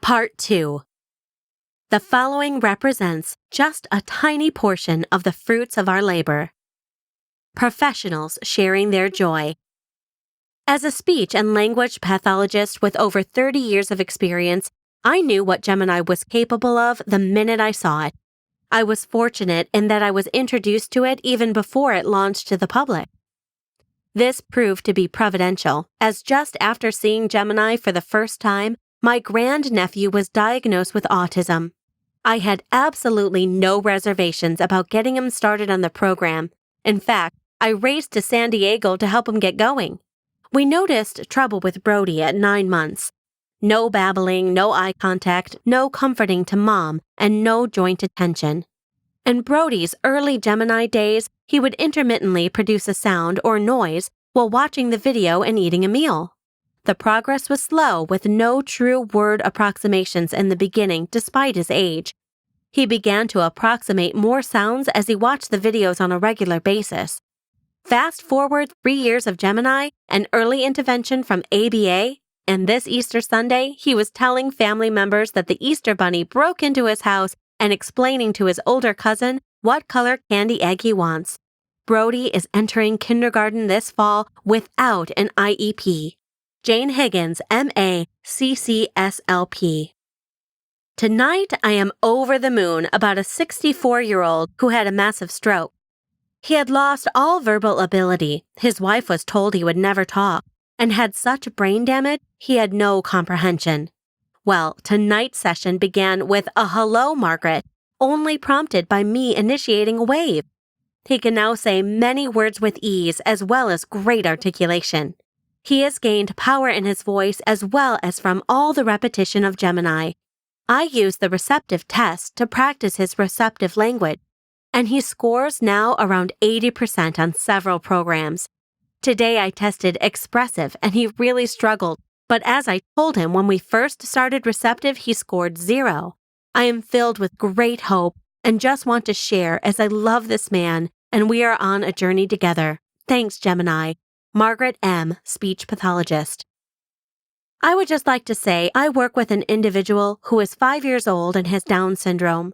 Part 2. The following represents just a tiny portion of the fruits of our labor. Professionals sharing their joy. As a speech and language pathologist with over 30 years of experience, I knew what Gemini was capable of the minute I saw it. I was fortunate in that I was introduced to it even before it launched to the public. This proved to be providential, as just after seeing Gemini for the first time, my grandnephew was diagnosed with autism. I had absolutely no reservations about getting him started on the program. In fact, I raced to San Diego to help him get going. We noticed trouble with Brody at 9 months. No babbling, no eye contact, no comforting to mom, and no joint attention. In Brody's early Gemini days, he would intermittently produce a sound or noise while watching the video and eating a meal. The progress was slow, with no true word approximations in the beginning despite his age. He began to approximate more sounds as he watched the videos on a regular basis. Fast forward 3 years of Gemini and early intervention from ABA, and this Easter Sunday, he was telling family members that the Easter Bunny broke into his house and explaining to his older cousin what color candy egg he wants. Brody is entering kindergarten this fall without an IEP. Jane Higgins, M.A., CCSLP. Tonight, I am over the moon about a 64-year-old who had a massive stroke. He had lost all verbal ability. His wife was told he would never talk, and had such brain damage he had no comprehension. Well, tonight's session began with a "Hello, Margaret," only prompted by me initiating a wave. He can now say many words with ease as well as great articulation. He has gained power in his voice as well as from all the repetition of Gemini. I used the receptive test to practice his receptive language, and he scores now around 80% on several programs. Today I tested expressive and he really struggled, but as I told him when we first started receptive, he scored 0. I am filled with great hope and just want to share as I love this man and we are on a journey together. Thanks, Gemini. Margaret M., speech pathologist. I would just like to say I work with an individual who is 5 years old and has Down syndrome.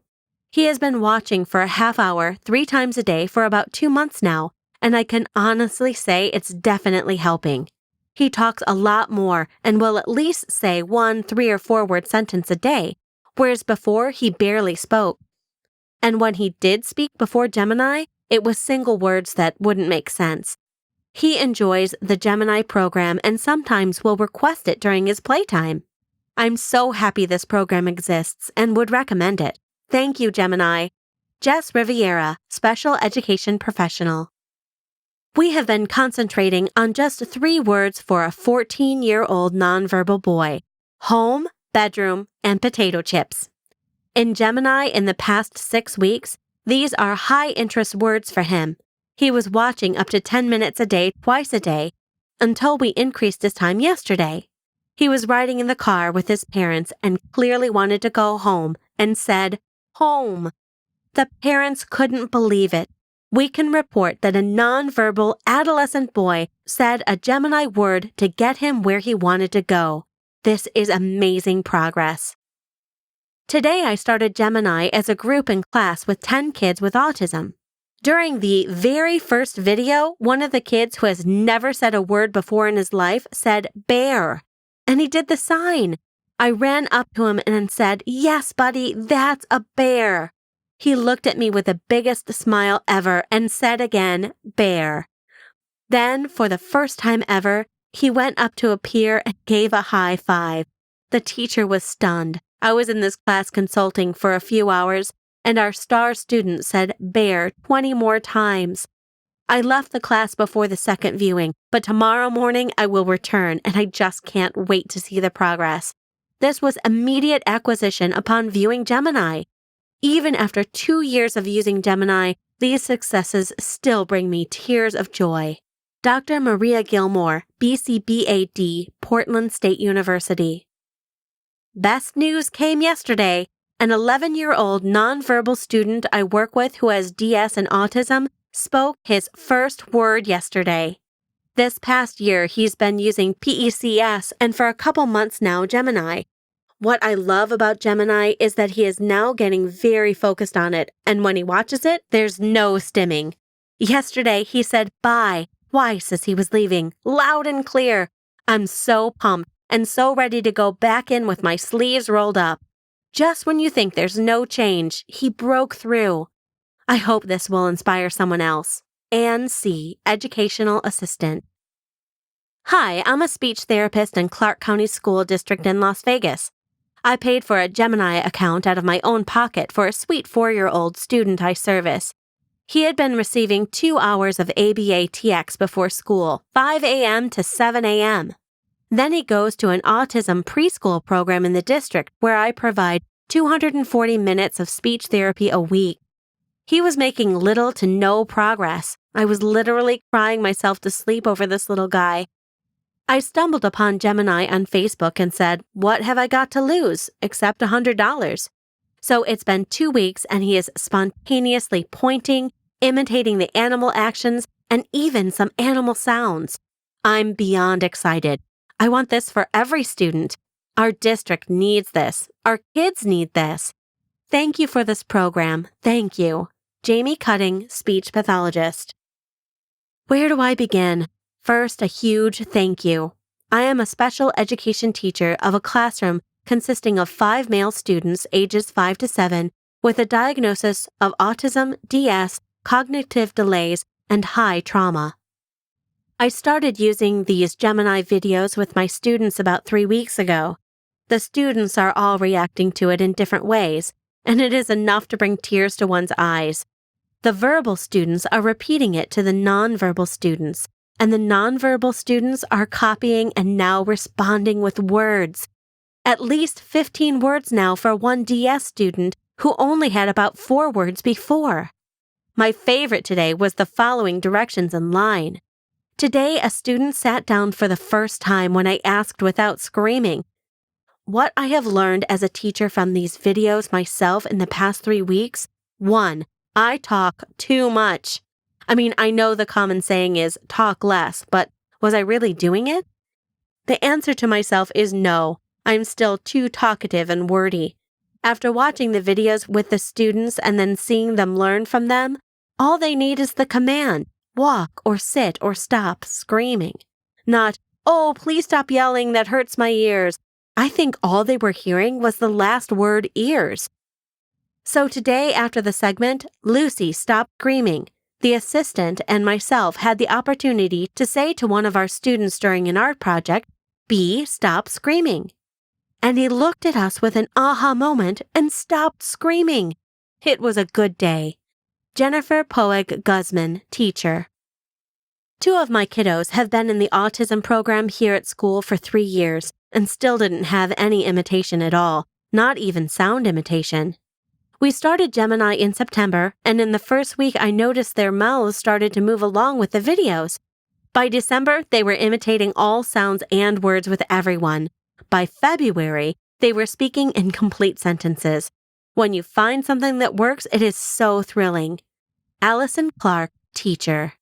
He has been watching for a half hour 3 times a day for about 2 months now, and I can honestly say it's definitely helping. He talks a lot more and will at least say 1 3 or 4 word sentence a day, whereas before he barely spoke. And when he did speak before Gemini, it was single words that wouldn't make sense. He enjoys the Gemini program and sometimes will request it during his playtime. I'm so happy this program exists and would recommend it. Thank you, Gemini. Jess Riviera, Special Education Professional. We have been concentrating on just 3 words for a 14-year-old nonverbal boy: home, bedroom, and potato chips. In Gemini, in the past 6 weeks, these are high-interest words for him. He was watching up to 10 minutes a day, twice a day, until we increased his time yesterday. He was riding in the car with his parents and clearly wanted to go home and said, "Home." The parents couldn't believe it. We can report that a nonverbal adolescent boy said a Gemini word to get him where he wanted to go. This is amazing progress. Today I started Gemini as a group in class with 10 kids with autism. During the very first video, one of the kids who has never said a word before in his life said bear, and he did the sign. I ran up to him and said, "Yes, buddy, that's a bear." He looked at me with the biggest smile ever and said again, bear. Then, for the first time ever, he went up to a peer and gave a high five. The teacher was stunned. I was in this class consulting for a few hours, and our star student said bear 20 more times. I left the class before the second viewing, but tomorrow morning I will return, and I just can't wait to see the progress. This was immediate acquisition upon viewing Gemini. Even after 2 years of using Gemini, these successes still bring me tears of joy. Dr. Maria Gilmore, BCBAD, Portland State University. Best news came yesterday. An 11-year-old nonverbal student I work with who has DS and autism spoke his first word yesterday. This past year, he's been using PECS and for a couple months now, Gemini. What I love about Gemini is that he is now getting very focused on it, and when he watches it, there's no stimming. Yesterday, he said bye twice as he was leaving, loud and clear. I'm so pumped and so ready to go back in with my sleeves rolled up. Just when you think there's no change, he broke through. I hope this will inspire someone else. Ann C., Educational Assistant. Hi, I'm a speech therapist in Clark County School District in Las Vegas. I paid for a Gemini account out of my own pocket for a sweet 4-year-old student I service. He had been receiving 2 hours of ABA-TX before school, 5 a.m. to 7 a.m. Then he goes to an autism preschool program in the district where I provide 240 minutes of speech therapy a week. He was making little to no progress. I was literally crying myself to sleep over this little guy. I stumbled upon Gemini on Facebook and said, "What have I got to lose, except $100? So it's been 2 weeks and he is spontaneously pointing, imitating the animal actions, and even some animal sounds. I'm beyond excited. I want this for every student. Our district needs this. Our kids need this. Thank you for this program. Thank you." Jamie Cutting, speech pathologist. Where do I begin? First, a huge thank you. I am a special education teacher of a classroom consisting of 5 male students ages 5 to 7 with a diagnosis of autism, DS, cognitive delays, and high trauma. I started using these Gemini videos with my students about 3 weeks ago. The students are all reacting to it in different ways, and it is enough to bring tears to one's eyes. The verbal students are repeating it to the nonverbal students, and the nonverbal students are copying and now responding with words. At least 15 words now for one DS student who only had about 4 words before. My favorite today was the following directions in line. Today, a student sat down for the first time when I asked without screaming. What I have learned as a teacher from these videos myself in the past 3 weeks: 1. I talk too much. I know the common saying is talk less, but was I really doing it? The answer to myself is no. I'm still too talkative and wordy. After watching the videos with the students and then seeing them learn from them, all they need is the command, walk or sit or stop screaming. Not, "Oh, please stop yelling, that hurts my ears." I think all they were hearing was the last word, ears. So today after the segment, Lucy stopped screaming. The assistant and myself had the opportunity to say to one of our students during an art project, "B, stop screaming." And he looked at us with an aha moment and stopped screaming. It was a good day. Jennifer Poeg Guzman, teacher. 2 of my kiddos have been in the autism program here at school for 3 years and still didn't have any imitation at all, not even sound imitation. We started Gemini in September, and in the first week I noticed their mouths started to move along with the videos. By December, they were imitating all sounds and words with everyone. By February, they were speaking in complete sentences. When you find something that works, it is so thrilling. Allison Clark, teacher.